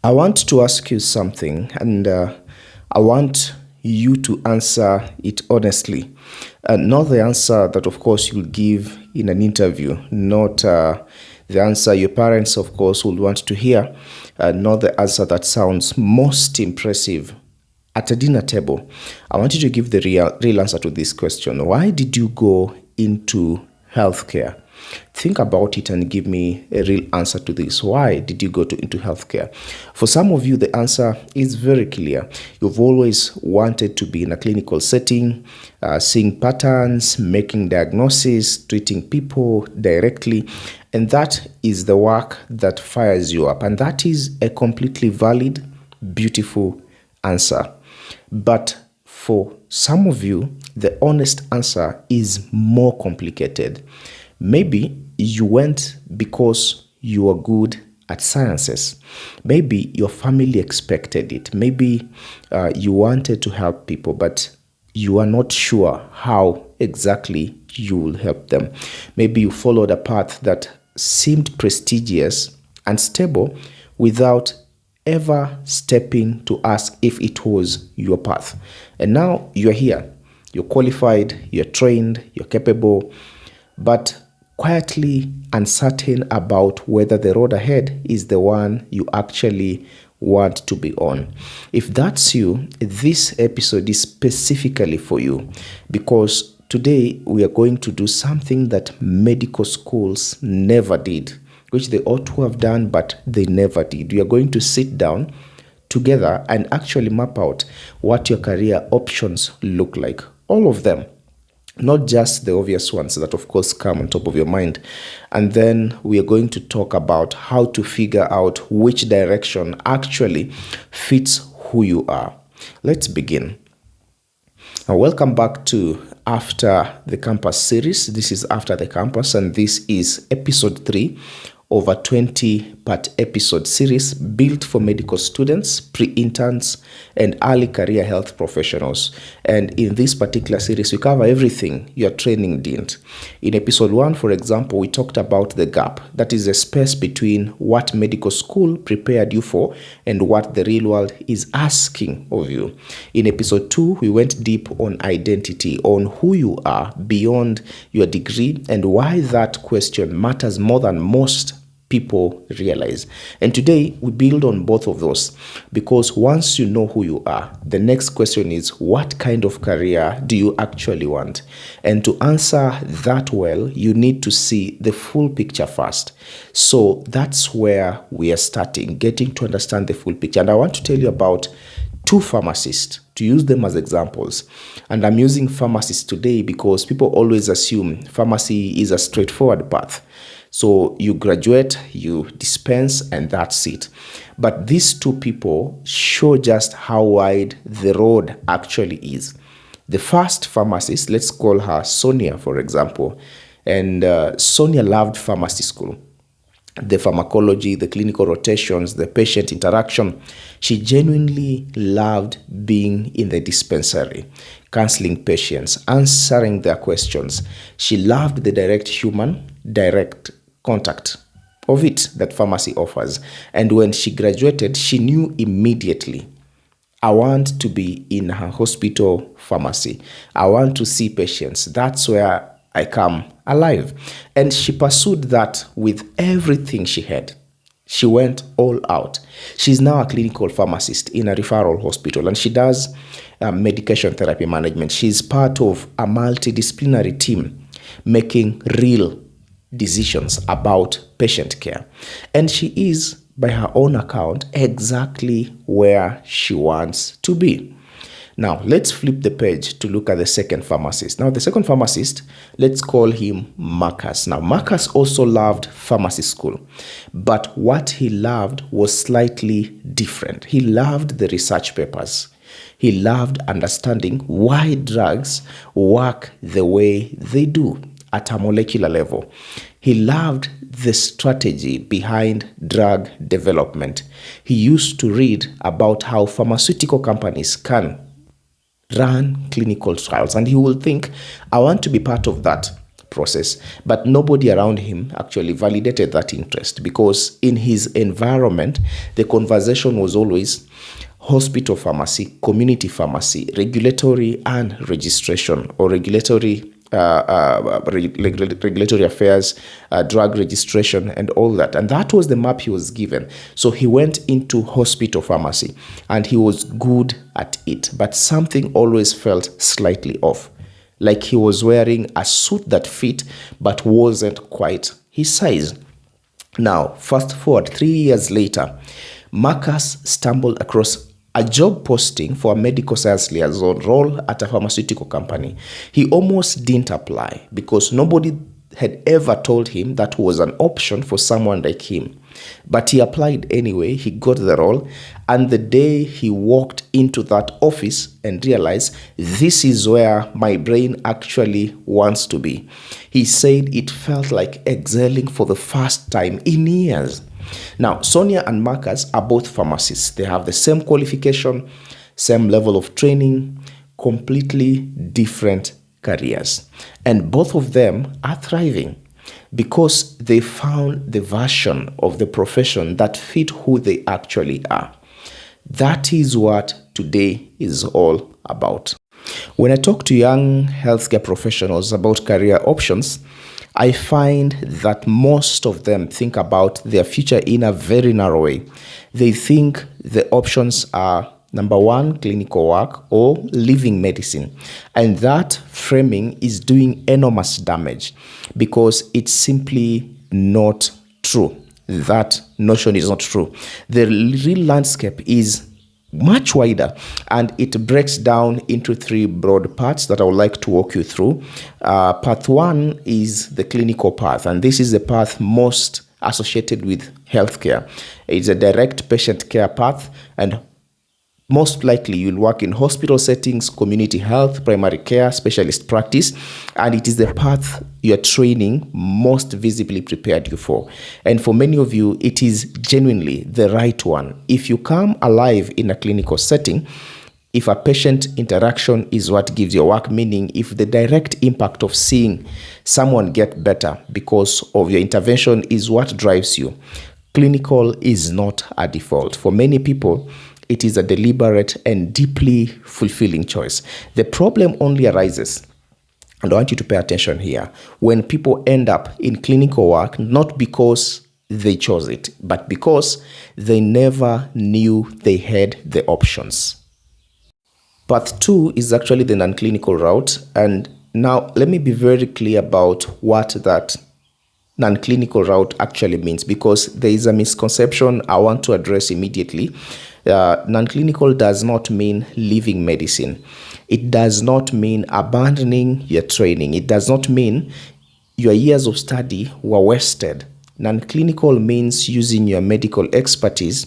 I want to ask you something, and I want you to answer it honestly. Not the answer that, of course, you'll give in an interview, not the answer your parents, of course, will want to hear, not the answer that sounds most impressive at a dinner table. I want you to give the real answer to this question. Why did you go into healthcare? Think about it and give me a real answer to this. Why did you go into healthcare? For some of you, the answer is very clear. You've always wanted to be in a clinical setting, seeing patterns, making diagnosis, treating people directly. And that is the work that fires you up. And that is a completely valid, beautiful answer. But for some of you, the honest answer is more complicated. Maybe you went because you are good at sciences. Maybe your family expected it. Maybe you wanted to help people, but you are not sure how exactly you will help them. Maybe you followed a path that seemed prestigious and stable without ever stepping to ask if it was your path. And now you're here. You're qualified, you're trained, you're capable, but quietly uncertain about whether the road ahead is the one you actually want to be on. If that's you, this episode is specifically for you, because today we are going to do something that medical schools never did, which they ought to have done, but they never did. We are going to sit down together and actually map out what your career options look like. All of them. Not just the obvious ones that, of course, come on top of your mind. And then we are going to talk about how to figure out which direction actually fits who you are. Let's begin. Now, welcome back to After the Campus series. This is After the Campus, and this is episode 3 of a 20-part episode series built for medical students, pre-interns, and early career health professionals. And in this particular series, we cover everything your training didn't. In episode 1, for example, we talked about the gap. That is the space between what medical school prepared you for and what the real world is asking of you. In episode 2, we went deep on identity, on who you are beyond your degree and why that question matters more than most people realize. And today we build on both of those, because once you know who you are, the next question is, what kind of career do you actually want? And to answer that well, you need to see the full picture first. So that's where we are starting, getting to understand the full picture. And I want to tell you about two pharmacists, to use them as examples. And I'm using pharmacists today because people always assume pharmacy is a straightforward path. So you graduate, you dispense, and that's it. But these two people show just how wide the road actually is. The first pharmacist, let's call her Sonia, for example. And Sonia loved pharmacy school. The pharmacology, the clinical rotations, the patient interaction. She genuinely loved being in the dispensary, counseling patients, answering their questions. She loved the direct contact of it that pharmacy offers. And when she graduated, she knew immediately, I want to be in her hospital pharmacy. I want to see patients. That's where I come alive. And she pursued that with everything she had. She went all out. She's now a clinical pharmacist in a referral hospital, and she does medication therapy management. She's part of a multidisciplinary team making real decisions about patient care. And she is, by her own account, exactly where she wants to be. Now, let's flip the page to look at the second pharmacist. Now, the second pharmacist, let's call him Marcus. Now, Marcus also loved pharmacy school, but what he loved was slightly different. He loved the research papers. He loved understanding why drugs work the way they do at a molecular level. He loved the strategy behind drug development. He used to read about how pharmaceutical companies can run clinical trials, and he will think, I want to be part of that process. But nobody around him actually validated that interest, because in his environment, the conversation was always hospital pharmacy, community pharmacy, regulatory and registration, or regulatory affairs, drug registration, and all that. And that was the map he was given. So he went into hospital pharmacy and he was good at it, but something always felt slightly off. Like he was wearing a suit that fit but wasn't quite his size. Now, fast forward 3 years later, Marcus stumbled across a job posting for a medical science liaison role at a pharmaceutical company. He almost didn't apply because nobody had ever told him that was an option for someone like him. But he applied anyway, he got the role, and the day he walked into that office and realized, this is where my brain actually wants to be. He said it felt like exhaling for the first time in years. Now, Sonia and Marcus are both pharmacists. They have the same qualification, same level of training, completely different careers. And both of them are thriving because they found the version of the profession that fit who they actually are. That is what today is all about. When I talk to young healthcare professionals about career options, I find that most of them think about their future in a very narrow way. They think the options are, number one, clinical work or living medicine. And that framing is doing enormous damage because it's simply not true. That notion is not true. The real landscape is much wider, and it breaks down into three broad parts that I would like to walk you through. Path one is the clinical path, and this is the path most associated with healthcare. It's a direct patient care path, and most likely you'll work in hospital settings, community health, primary care, specialist practice, and it is the path your training most visibly prepared you for. And for many of you, it is genuinely the right one. If you come alive in a clinical setting, if a patient interaction is what gives your work meaning, if the direct impact of seeing someone get better because of your intervention is what drives you, clinical is not a default. For many people, it is a deliberate and deeply fulfilling choice. The problem only arises, and I want you to pay attention here, when people end up in clinical work, not because they chose it, but because they never knew they had the options. Path two is actually the non-clinical route. And now let me be very clear about what that non-clinical route actually means, because there is a misconception I want to address immediately. Non-clinical does not mean leaving medicine. It does not mean abandoning your training. It does not mean your years of study were wasted. Non-clinical means using your medical expertise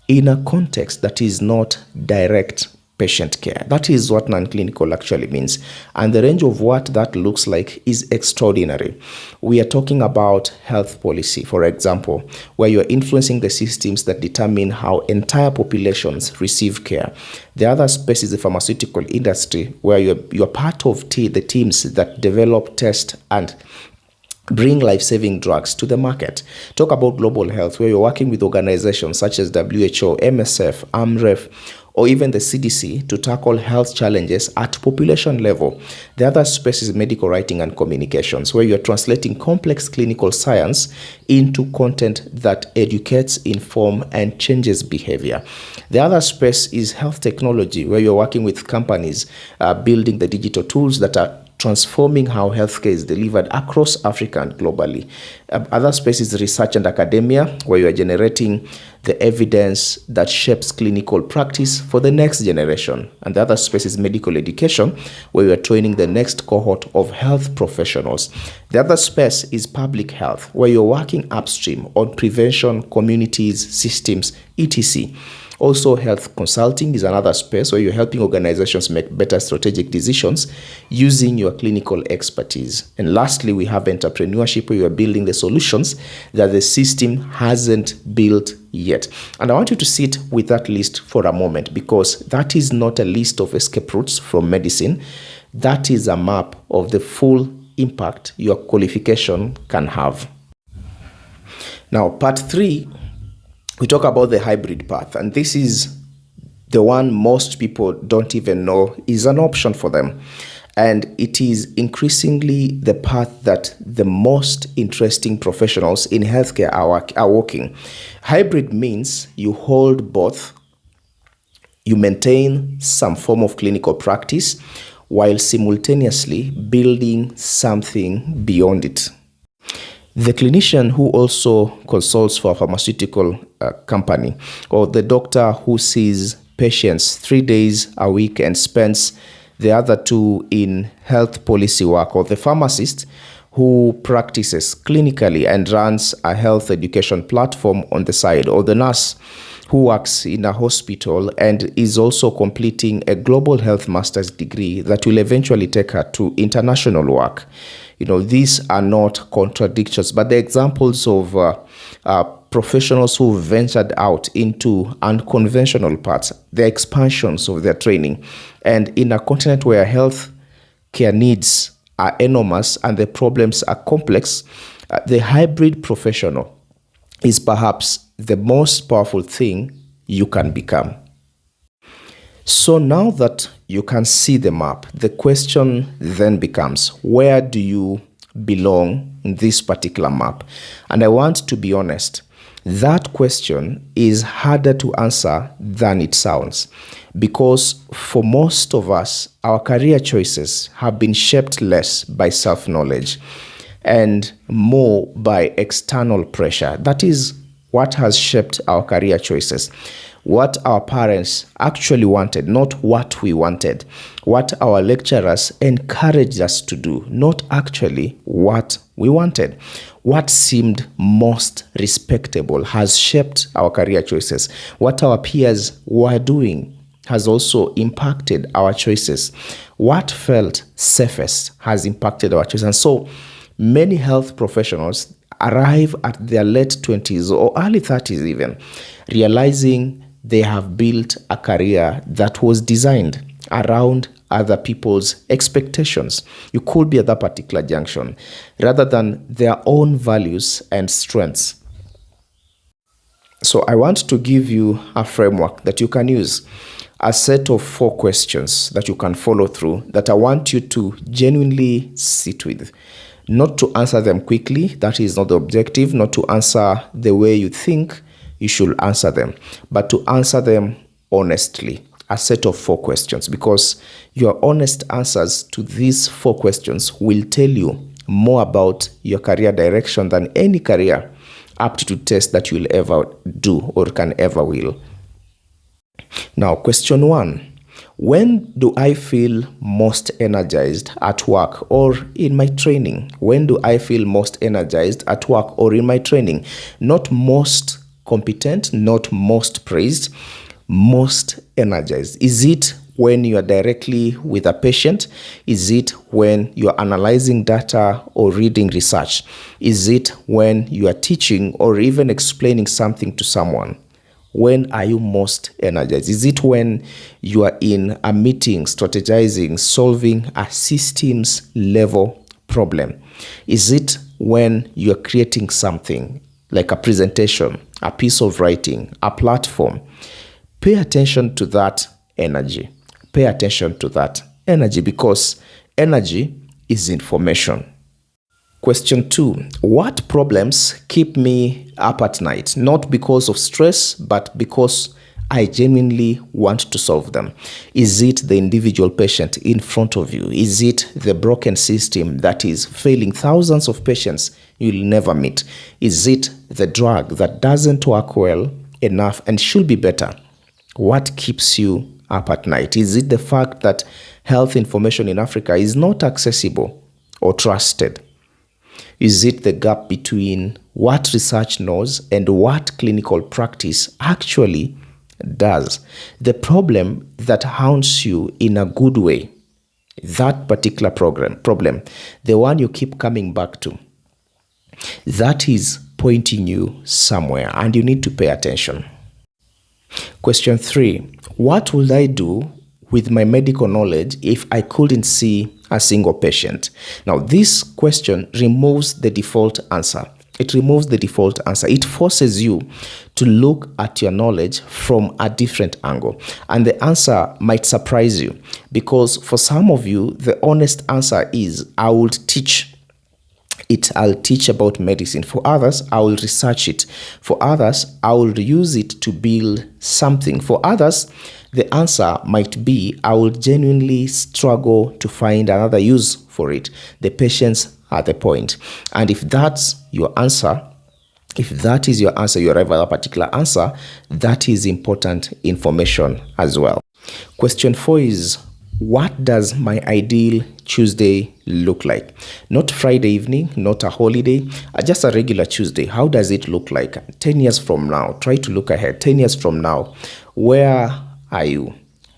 in a context that is not direct patient care. That is what non-clinical actually means. And the range of what that looks like is extraordinary. We are talking about health policy, for example, where you're influencing the systems that determine how entire populations receive care. The other space is the pharmaceutical industry, where you're part of the teams that develop, test, and bring life-saving drugs to the market. Talk about global health, where you're working with organizations such as WHO, MSF, AMREF, or even the CDC to tackle health challenges at population level. The other space is medical writing and communications, where you're translating complex clinical science into content that educates, informs, and changes behavior. The other space is health technology, where you're working with companies building the digital tools that are transforming how healthcare is delivered across Africa and globally. Other spaces is research and academia, where you are generating the evidence that shapes clinical practice for the next generation. And the other space is medical education, where you are training the next cohort of health professionals. The other space is public health, where you're working upstream on prevention, communities, systems, etc. Also, health consulting is another space where you're helping organizations make better strategic decisions using your clinical expertise. And lastly, we have entrepreneurship, where you're building the solutions that the system hasn't built yet. And I want you to sit with that list for a moment, because that is not a list of escape routes from medicine. That is a map of the full impact your qualification can have. Now, part 3, we talk about the hybrid path, and this is the one most people don't even know is an option for them. And it is increasingly the path that the most interesting professionals in healthcare are walking. Hybrid means you hold both. You maintain some form of clinical practice while simultaneously building something beyond it. The clinician who also consults for a pharmaceutical company, or the doctor who sees patients 3 days a week and spends the other 2 in health policy work, or the pharmacist who practices clinically and runs a health education platform on the side, or the nurse who works in a hospital and is also completing a global health master's degree that will eventually take her to international work. These are not contradictions, but the examples of professionals who ventured out into unconventional paths, the expansions of their training. And in a continent where health care needs are enormous and the problems are complex, the hybrid professional is perhaps the most powerful thing you can become. So now that you can see the map, the question then becomes, where do you belong in this particular map? And I want to be honest, that question is harder to answer than it sounds, because for most of us, our career choices have been shaped less by self-knowledge and more by external pressure. That is what has shaped our career choices. What our parents actually wanted, not what we wanted. What our lecturers encouraged us to do, not actually what we wanted. What seemed most respectable has shaped our career choices. What our peers were doing has also impacted our choices. What felt safest has impacted our choices. And so many health professionals arrive at their late 20s or early 30s even, realizing they have built a career that was designed around other people's expectations. You could be at that particular junction rather than their own values and strengths. So I want to give you a framework that you can use, a set of 4 questions that you can follow through, that I want you to genuinely sit with. Not to answer them quickly, that is not the objective, not to answer the way you think you should answer them, but to answer them honestly. A set of 4 questions, because your honest answers to these 4 questions will tell you more about your career direction than any career aptitude test that you'll ever do or can ever will. Now, question 1. When do I feel most energized at work or in my training? When do I feel most energized at work or in my training? Not most competent, not most praised, most energized. Is it when you are directly with a patient? Is it when you are analyzing data or reading research? Is it when you are teaching or even explaining something to someone? When are you most energized? Is it when you are in a meeting, strategizing, solving a systems level problem? Is it when you are creating something like a presentation, a piece of writing, a platform? Pay attention to that energy. Pay attention to that energy, because energy is information. Question 2. What problems keep me up at night? Not because of stress, but because I genuinely want to solve them. Is it the individual patient in front of you? Is it the broken system that is failing thousands of patients you'll never meet? Is it the drug that doesn't work well enough and should be better? What keeps you up at night? Is it the fact that health information in Africa is not accessible or trusted? Is it the gap between what research knows and what clinical practice actually does? The problem that haunts you in a good way, that particular problem, the one you keep coming back to, that is pointing you somewhere, and you need to pay attention. Question 3. What will I do with my medical knowledge if I couldn't see a single patient? Now, this question removes the default answer. It removes the default answer. It forces you to look at your knowledge from a different angle. And the answer might surprise you, because for some of you, the honest answer is, I will teach it. I'll teach about medicine. For others, I will research it. For others, I will use it to build something. For others, the answer might be, I will genuinely struggle to find another use for it. The patients are the point. And if that's your answer, if that is your answer, you arrive at a particular answer, that is important information as well. Question 4 is, what does my ideal Tuesday look like? Not Friday evening, not a holiday, just a regular Tuesday. How does it look like 10 years from now? Try to look ahead. 10 years from now, where are you?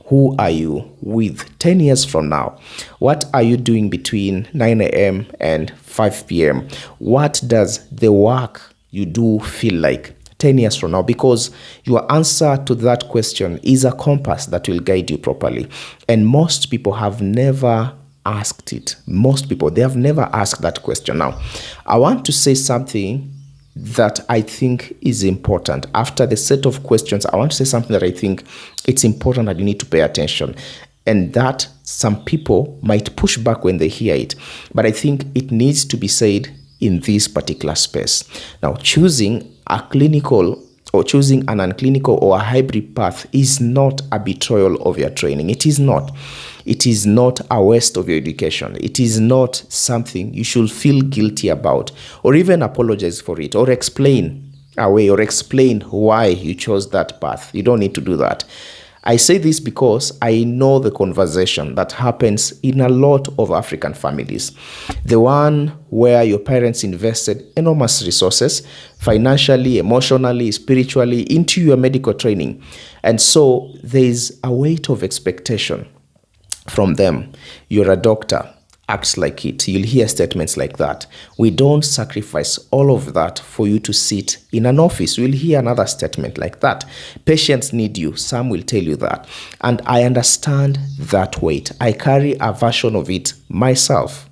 Who are you with 10 years from now? What are you doing between 9 a.m. and 5 p.m.? What does the work you do feel like 10 years from now? Because your answer to that question is a compass that will guide you properly. And most people have never asked it. Most people, they have never asked that question. Now, I want to say something that I think is important. After the set of questions, I want to say something that I think it's important that you need to pay attention, and that some people might push back when they hear it. But I think it needs to be said in this particular space. Now, choosing a clinical or choosing an unclinical or a hybrid path is not a betrayal of your training. It is not. It is not a waste of your education. It is not something you should feel guilty about or even apologize for it or explain away or explain why you chose that path. You don't need to do that. I say this because I know the conversation that happens in a lot of African families. The one where your parents invested enormous resources, financially, emotionally, spiritually, into your medical training. And so there is a weight of expectation from them. You're a doctor, acts like it. You'll hear statements like that. We don't sacrifice all of that for you to sit in an office. We'll hear another statement like that. Patients need you. Some will tell you that. And I understand that weight. I carry a version of it myself.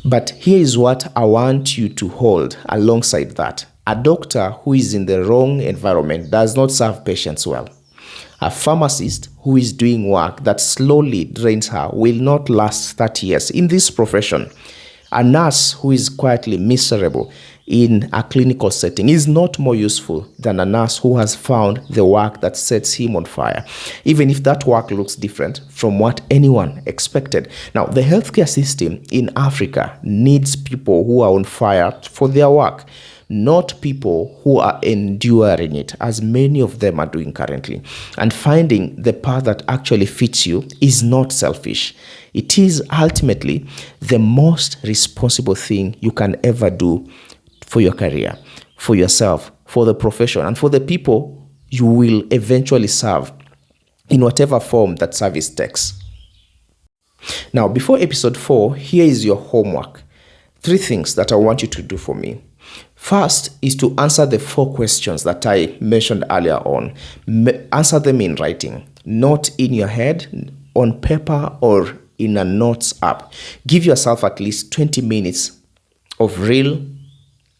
But here is what I want you to hold alongside that. A doctor who is in the wrong environment does not serve patients well. A pharmacist who is doing work that slowly drains her will not last 30 years in this profession. A nurse who is quietly miserable in a clinical setting is not more useful than a nurse who has found the work that sets him on fire, even if that work looks different from what anyone expected. Now, the healthcare system in Africa needs people who are on fire for their work, not people who are enduring it, as many of them are doing currently. And finding the path that actually fits you is not selfish. It is ultimately the most responsible thing you can ever do for your career, for yourself, for the profession, and for the people you will eventually serve in whatever form that service takes. Now, before episode 4, here is your homework. 3 things that I want you to do for me. First is to answer the 4 questions that I mentioned earlier on. Answer them in writing, not in your head, on paper, or in a notes app. Give yourself at least 20 minutes of real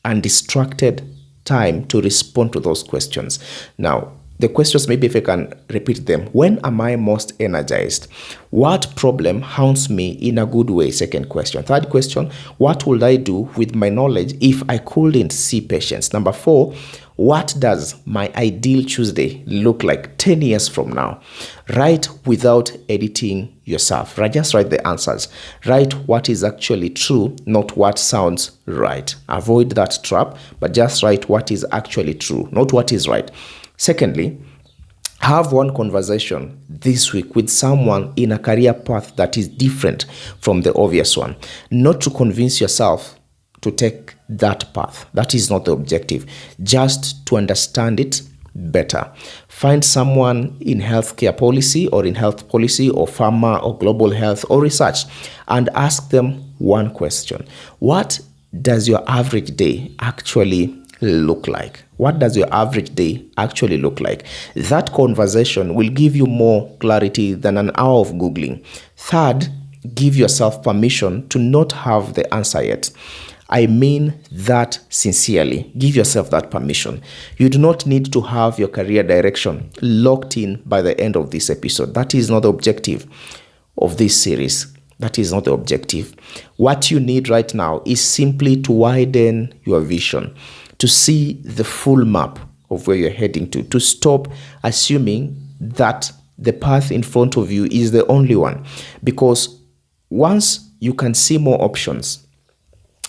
undistracted time to respond to those questions. Now, the questions, maybe if I can repeat them. When am I most energized? What problem haunts me in a good way? Second question. Third question, what would I do with my knowledge if I couldn't see patients? Number 4, what does my ideal Tuesday look like 10 years from now? Write without editing yourself. Just write the answers. Write what is actually true, not what sounds right. Avoid that trap, but just write what is actually true, not what is right. Secondly, have one conversation this week with someone in a career path that is different from the obvious one. Not to convince yourself to take that path. That is not the objective. Just to understand it better. Find someone in healthcare policy or in health policy or pharma or global health or research and ask them one question. What does your average day actually look like? What does your average day actually look like? That conversation will give you more clarity than an hour of Googling. Third, give yourself permission to not have the answer yet. I mean that sincerely. Give yourself that permission. You do not need to have your career direction locked in by the end of this episode. That is not the objective of this series. That is not the objective. What you need right now is simply to widen your vision, to see the full map of where you're heading to stop assuming that the path in front of you is the only one. Because once you can see more options,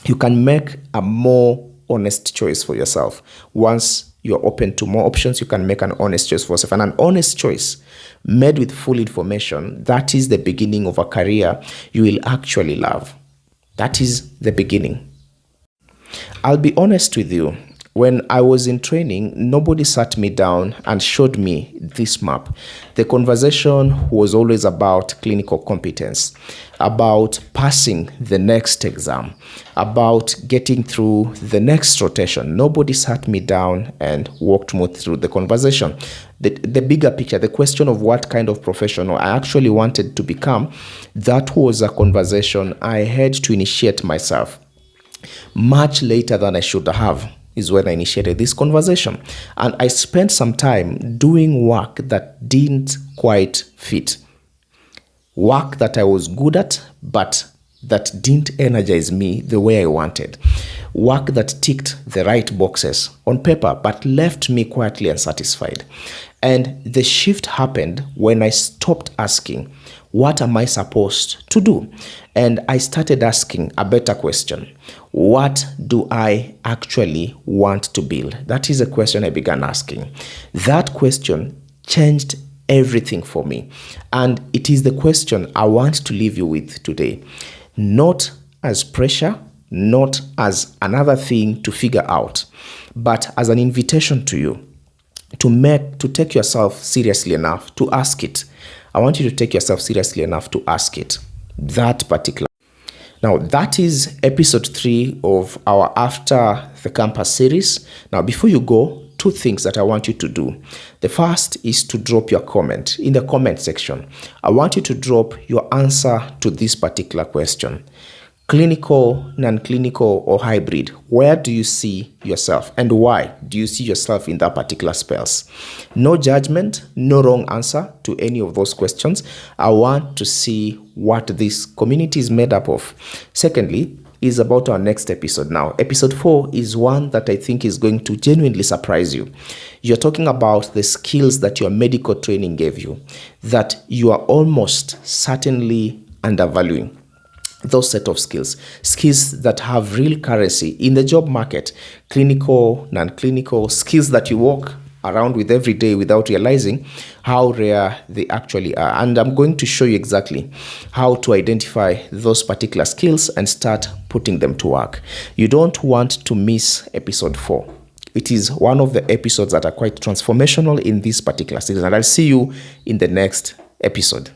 you can make a more honest choice for yourself. Once you're open to more options, you can make an honest choice for yourself. And an honest choice made with full information, that is the beginning of a career you will actually love. That is the beginning. I'll be honest with you. When I was in training, nobody sat me down and showed me this map. The conversation was always about clinical competence, about passing the next exam, about getting through the next rotation. Nobody sat me down and walked me through the conversation. The bigger picture, the question of what kind of professional I actually wanted to become, that was a conversation I had to initiate myself much later than I should have. Is when I initiated this conversation. And I spent some time doing work that didn't quite fit. Work that I was good at, but that didn't energize me the way I wanted. Work that ticked the right boxes on paper, but left me quietly unsatisfied. And the shift happened when I stopped asking, what am I supposed to do? And I started asking a better question. What do I actually want to build? That is a question I began asking. That question changed everything for me. And it is the question I want to leave you with today. Not as pressure, not as another thing to figure out, but as an invitation to you to take yourself seriously enough to ask it. I want you to take yourself seriously enough to ask it. That particular. Now, that is episode 3 of our After the Campus series. Now, before you go, 2 things that I want you to do. The first is to drop your comment in the comment section. I want you to drop your answer to this particular question. Clinical, non-clinical, or hybrid, where do you see yourself and why do you see yourself in that particular space? No judgment, no wrong answer to any of those questions. I want to see what this community is made up of. Secondly, is about our next episode now. Episode 4 is one that I think is going to genuinely surprise you. You're talking about the skills that your medical training gave you, that you are almost certainly undervaluing. Those set of skills that have real currency in the job market, clinical, non-clinical, skills that you walk around with every day without realizing how rare they actually are. And I'm going to show you exactly how to identify those particular skills and start putting them to work. You don't want to miss episode 4. It is one of the episodes that are quite transformational in this particular series. And I'll see you in the next episode.